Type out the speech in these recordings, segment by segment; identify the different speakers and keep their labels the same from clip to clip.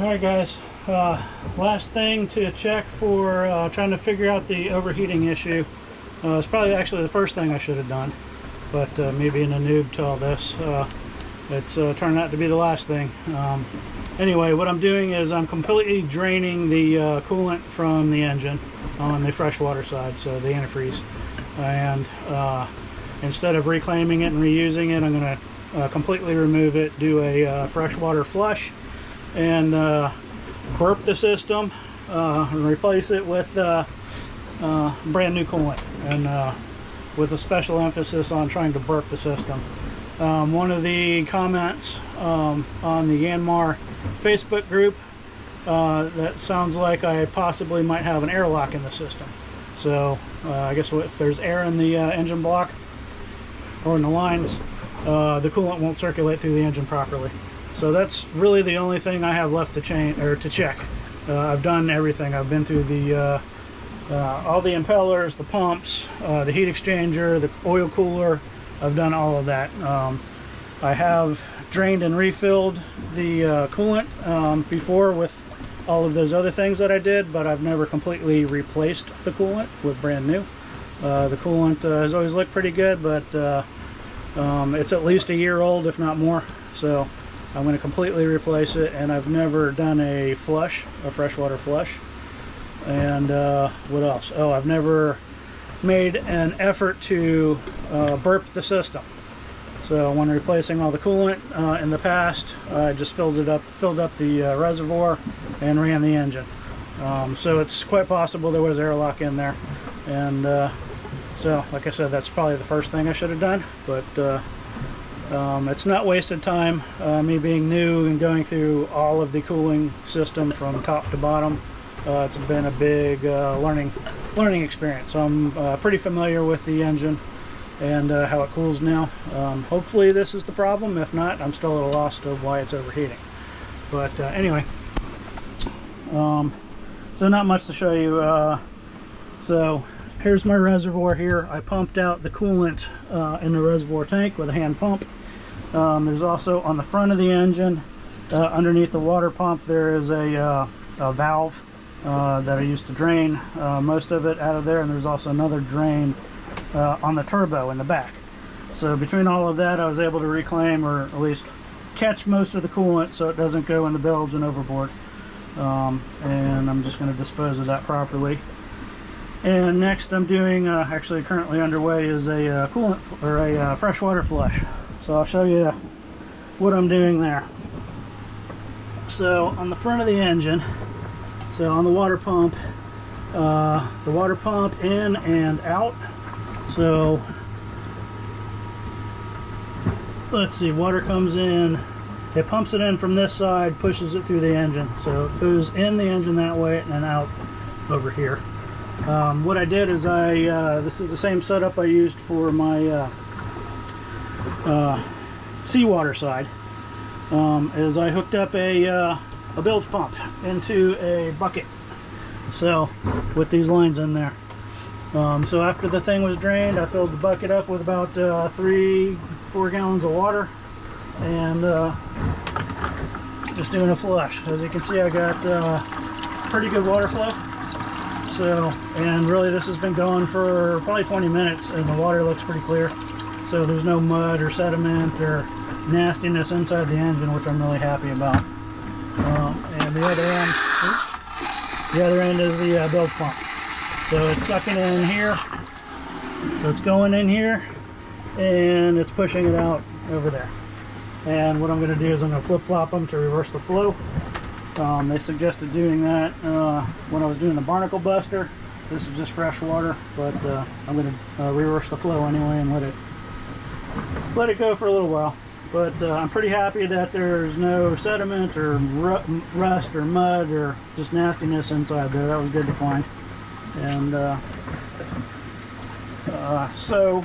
Speaker 1: Alright guys, last thing to check for trying to figure out the overheating issue. It's probably actually the first thing I should have done, but me being a noob to all this, it's turned out to be the last thing. Anyway, what I'm doing is I'm completely draining the coolant from the engine on the freshwater side, so the antifreeze. And instead of reclaiming it and reusing it, I'm going to completely remove it, do a freshwater flush, and burp the system and replace it with brand new coolant, and with a special emphasis on trying to burp the system. One of the comments on the Yanmar Facebook group, that sounds like I possibly might have an airlock in the system. So I guess if there's air in the engine block or in the lines, the coolant won't circulate through the engine properly. So that's really the only thing I have left to change or to check. I've done everything. I've been through the all the impellers, the pumps, the heat exchanger, the oil cooler. I've done all of that. I have drained and refilled the coolant before with all of those other things that I did, but I've never completely replaced the coolant with brand new. The coolant has always looked pretty good, but it's at least a year old, if not more. So I'm going to completely replace it, and I've never done a flush, a freshwater flush. And what else? Oh, I've never made an effort to burp the system. So when replacing all the coolant in the past, I just filled up the reservoir and ran the engine. So it's quite possible there was airlock in there, and so like I said, that's probably the first thing I should have done. But it's not wasted time, me being new and going through all of the cooling system from top to bottom. It's been a big learning experience. So I'm pretty familiar with the engine and how it cools now. Hopefully this is the problem. If not, I'm still at a loss of why it's overheating. But anyway, so not much to show you. So here's my reservoir here. I pumped out the coolant in the reservoir tank with a hand pump. There's also on the front of the engine, underneath the water pump, there is a valve that I used to drain most of it out of there, and there's also another drain on the turbo in the back. So between all of that, I was able to reclaim, or at least catch most of the coolant so it doesn't go in the bilge and overboard. And I'm just going to dispose of that properly. And next I'm doing, actually currently underway, is a coolant or a freshwater flush. So I'll show you what I'm doing there. So on the front of the engine, so on the water pump in and out. So let's see, water comes in, it pumps it in from this side, pushes it through the engine. So it goes in the engine that way and then out over here. What I did is this is the same setup I used for my seawater side, is I hooked up a bilge pump into a bucket, so with these lines in there. So after the thing was drained, I filled the bucket up with about 3-4 gallons of water, and just doing a flush. As you can see, I got pretty good water flow. So, and really this has been going for probably 20 minutes, and the water looks pretty clear. So there's no mud or sediment or nastiness inside the engine, which I'm really happy about. And the other end is the bilge pump. So it's sucking in here. So it's going in here, and it's pushing it out over there. And what I'm going to do is I'm going to flip-flop them to reverse the flow. They suggested doing that when I was doing the barnacle buster. This is just fresh water, but I'm going to reverse the flow anyway and let it go for a little while. But I'm pretty happy that there's no sediment or rust or mud or just nastiness inside there. That was good to find. And so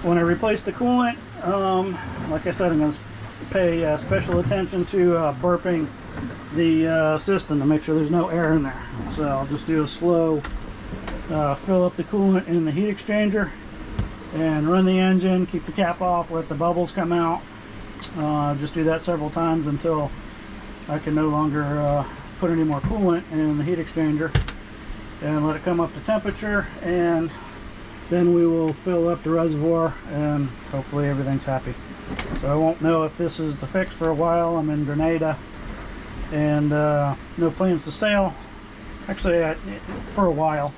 Speaker 1: when I replace the coolant, like I said, I'm going to pay special attention to burping the system to make sure there's no air in there. So I'll just do a slow fill up the coolant in the heat exchanger and run the engine, keep the cap off, let the bubbles come out. Just do that several times until I can no longer put any more coolant in the heat exchanger and let it come up to temperature, and then we will fill up the reservoir and hopefully everything's happy. So I won't know if this is the fix for a while. I'm in Grenada and no plans to sail actually for a while.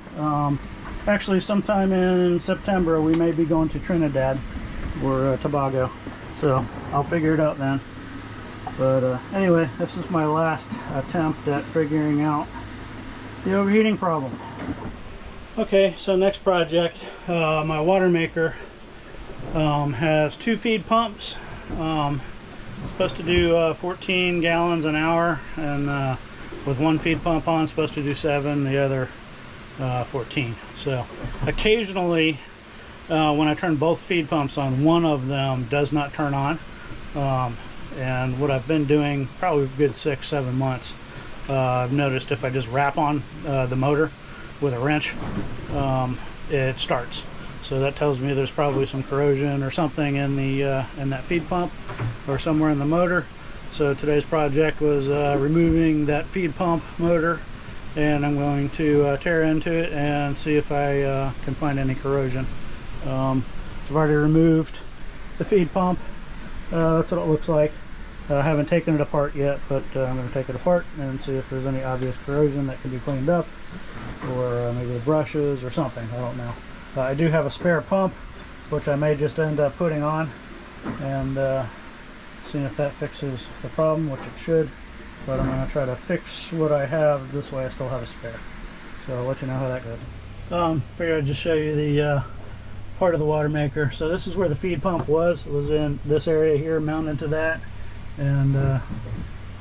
Speaker 1: Actually sometime in September we may be going to Trinidad or Tobago, so I'll figure it out then. But anyway, this is my last attempt at figuring out the overheating problem. Okay, so next project, my water maker has 2 feed pumps. It's supposed to do 14 gallons an hour, and with 1 feed pump on, it's supposed to do 7, the other 14. So occasionally when I turn both feed pumps on, one of them does not turn on. And what I've been doing probably a good 6-7 months, I've noticed if I just wrap on the motor with a wrench, it starts. So that tells me there's probably some corrosion or something in the in that feed pump or somewhere in the motor. So today's project was removing that feed pump motor, and I'm going to tear into it and see if I can find any corrosion. I've already removed the feed pump. That's what it looks like. I haven't taken it apart yet, but I'm going to take it apart and see if there's any obvious corrosion that can be cleaned up, or maybe the brushes or something. I don't know. I do have a spare pump, which I may just end up putting on and seeing if that fixes the problem, which it should. But I'm going to try to fix what I have this way I still have a spare. So I'll let you know how that goes. Figured I'd just show you the part of the water maker. So this is where the feed pump was. It was in this area here, mounted to that, and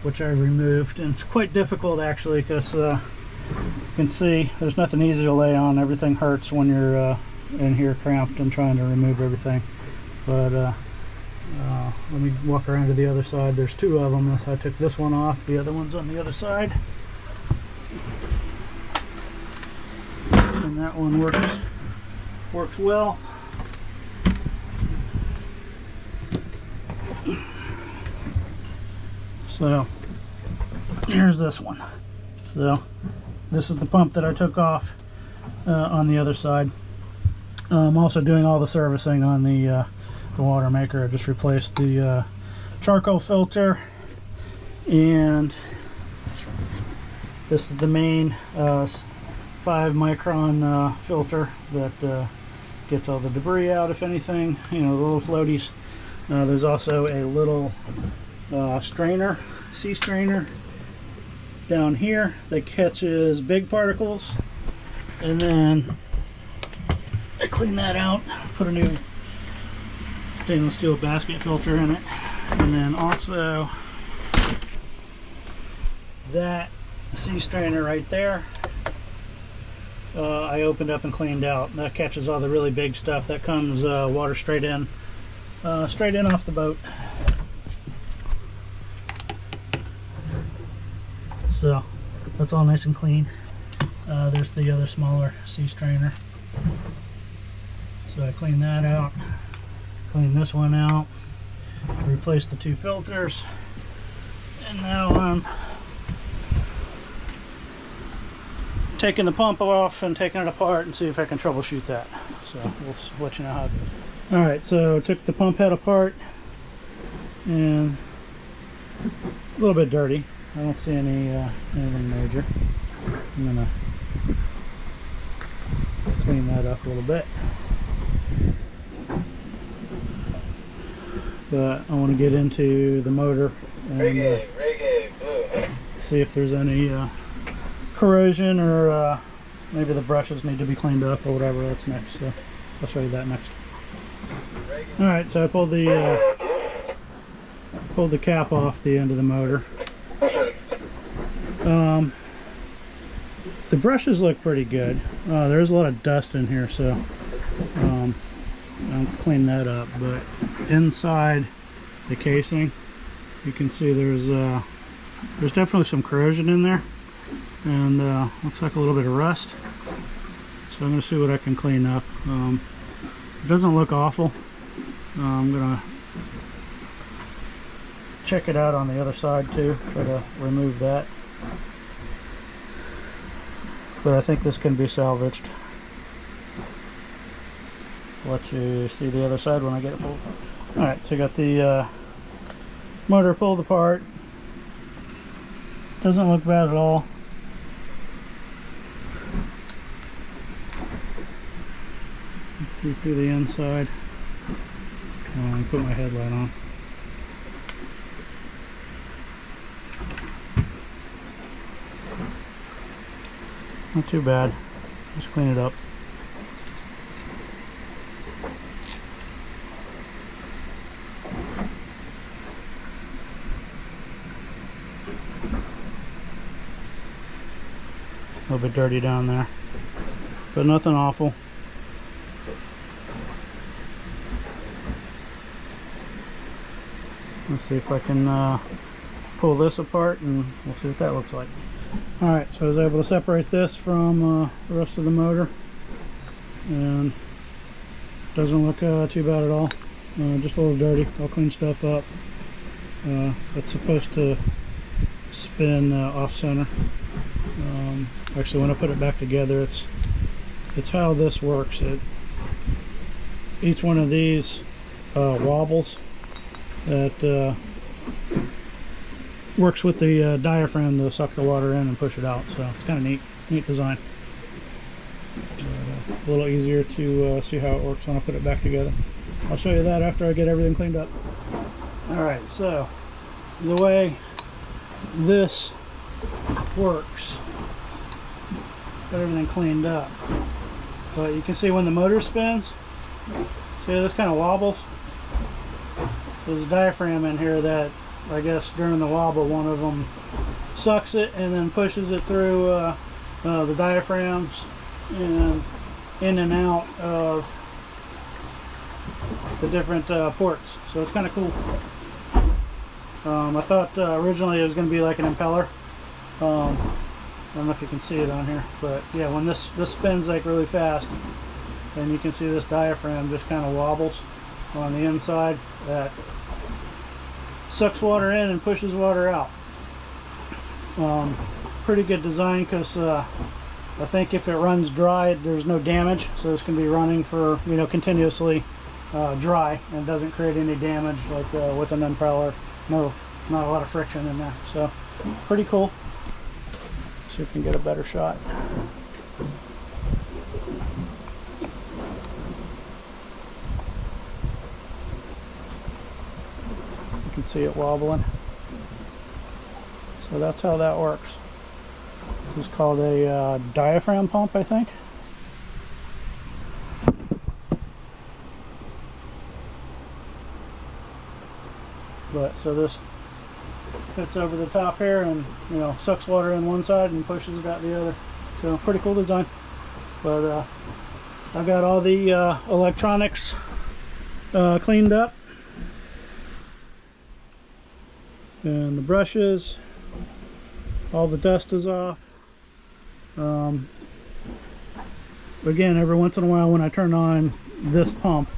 Speaker 1: which I removed. And it's quite difficult actually, because you can see there's nothing easy to lay on. Everything hurts when you're in here cramped and trying to remove everything. But let me walk around to the other side. There's 2 of them. So I took this one off. The other one's on the other side, and that one works well. So here's this one. So this is the pump that I took off on the other side. I'm also doing all the servicing on the water maker. I just replaced the charcoal filter, and this is the main 5 micron filter that gets all the debris out, if anything, you know, the little floaties. There's also a little strainer, sea strainer down here that catches big particles, and then I clean that out, put a new stainless steel basket filter in it, and then also that sea strainer right there I opened up and cleaned out. That catches all the really big stuff that comes water straight in off the boat. So that's all nice and clean. There's the other smaller sea strainer. So I cleaned that out, cleaned this one out, replaced the 2 filters, and now I'm taking the pump off and taking it apart and see if I can troubleshoot that. So we'll let you know how it goes. Alright, so took the pump head apart, and a little bit dirty. I don't see anything major. I'm gonna clean that up a little bit, but I want to get into the motor and see if there's any corrosion, or maybe the brushes need to be cleaned up or whatever. That's next, so I'll show you that next. Alright, so I pulled the cap off the end of the motor. The brushes look pretty good. There's a lot of dust in here, so I'll clean that up. But inside the casing, you can see there's definitely some corrosion in there, and looks like a little bit of rust. So I'm going to see what I can clean up. It doesn't look awful. I'm going to check it out on the other side too, try to remove that. But I think this can be salvaged. I'll let you see the other side when I get it pulled. Alright, so I got the motor pulled apart. Doesn't look bad at all. Let's see through the inside. Let me put my headlight on. Not too bad. Just clean it up. A little bit dirty down there, but nothing awful. Let's see if I can pull this apart and we'll see what that looks like. Alright, so I was able to separate this from the rest of the motor, and doesn't look too bad at all. Just a little dirty. I'll clean stuff up. It's supposed to spin off center. Actually, when I put it back together, it's how this works. Each one of these wobbles. That works with the diaphragm to suck the water in and push it out. So it's kind of neat design. A little easier to see how it works when I put it back together. I'll show you that after I get everything cleaned up. Alright, so the way this works, got everything cleaned up, but you can see when the motor spins, see this kind of wobbles. So there's a diaphragm in here that, I guess during the wobble, one of them sucks it and then pushes it through the diaphragms and in and out of the different ports. So it's kind of cool. I thought originally it was going to be like an impeller. I don't know if you can see it on here, but yeah, when this spins like really fast, and you can see this diaphragm just kind of wobbles on the inside. That sucks water in and pushes water out. Pretty good design, because I think if it runs dry, there's no damage, so this can be running for, you know, continuously dry, and doesn't create any damage like with an impeller. No, not a lot of friction in there, so pretty cool. See if we can get a better shot. You can see it wobbling. So that's how that works. This is called a diaphragm pump, I think. But so this fits over the top here, and you know, sucks water in one side and pushes it out the other. So pretty cool design. But I've got all the electronics cleaned up, and the brushes, all the dust is off. Again, every once in a while when I turn on this pump,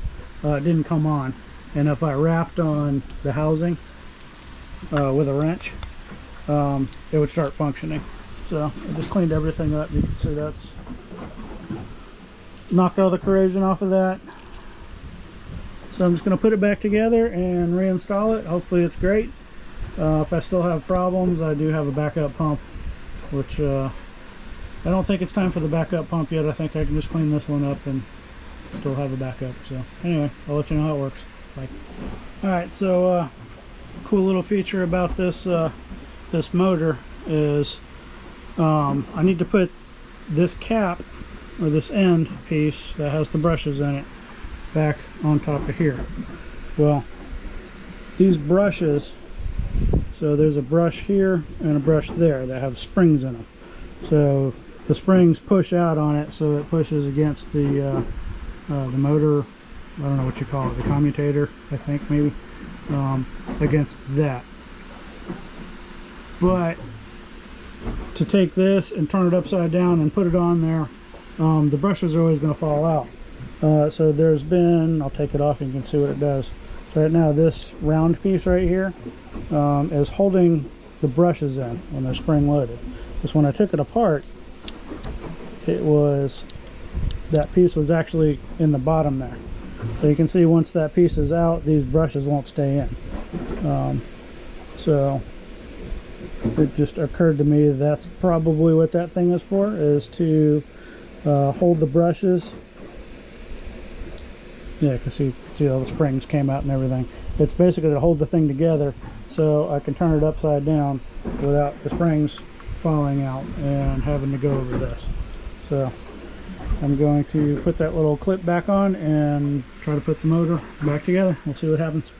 Speaker 1: it didn't come on, and if I wrapped on the housing with a wrench, it would start functioning. So I just cleaned everything up. You can see that's knocked all the corrosion off of that. So I'm just going to put it back together and reinstall it. Hopefully it's great. If I still have problems, I do have a backup pump, which I don't think it's time for the backup pump yet. I think I can just clean this one up and still have a backup. So anyway, I'll let you know how it works. Bye. Alright, so cool little feature about this this motor is I need to put this cap, or this end piece that has the brushes in it, back on top of here. Well, these brushes, so there's a brush here and a brush there that have springs in them. So the springs push out on it, so it pushes against the motor, I don't know what you call it, the commutator, I think, maybe, against that. But to take this and turn it upside down and put it on there, the brushes are always going to fall out. So there's been, I'll take it off and you can see what it does. So right now this round piece right here is holding the brushes in when they're spring loaded. Just when I took it apart, that piece was actually in the bottom there. So you can see once that piece is out, these brushes won't stay in. So it just occurred to me that's probably what that thing is for, is to hold the brushes. Yeah, you can see all the springs came out and everything. It's basically to hold the thing together so I can turn it upside down without the springs falling out and having to go over this. So I'm going to put that little clip back on and try to put the motor back together. We'll see what happens.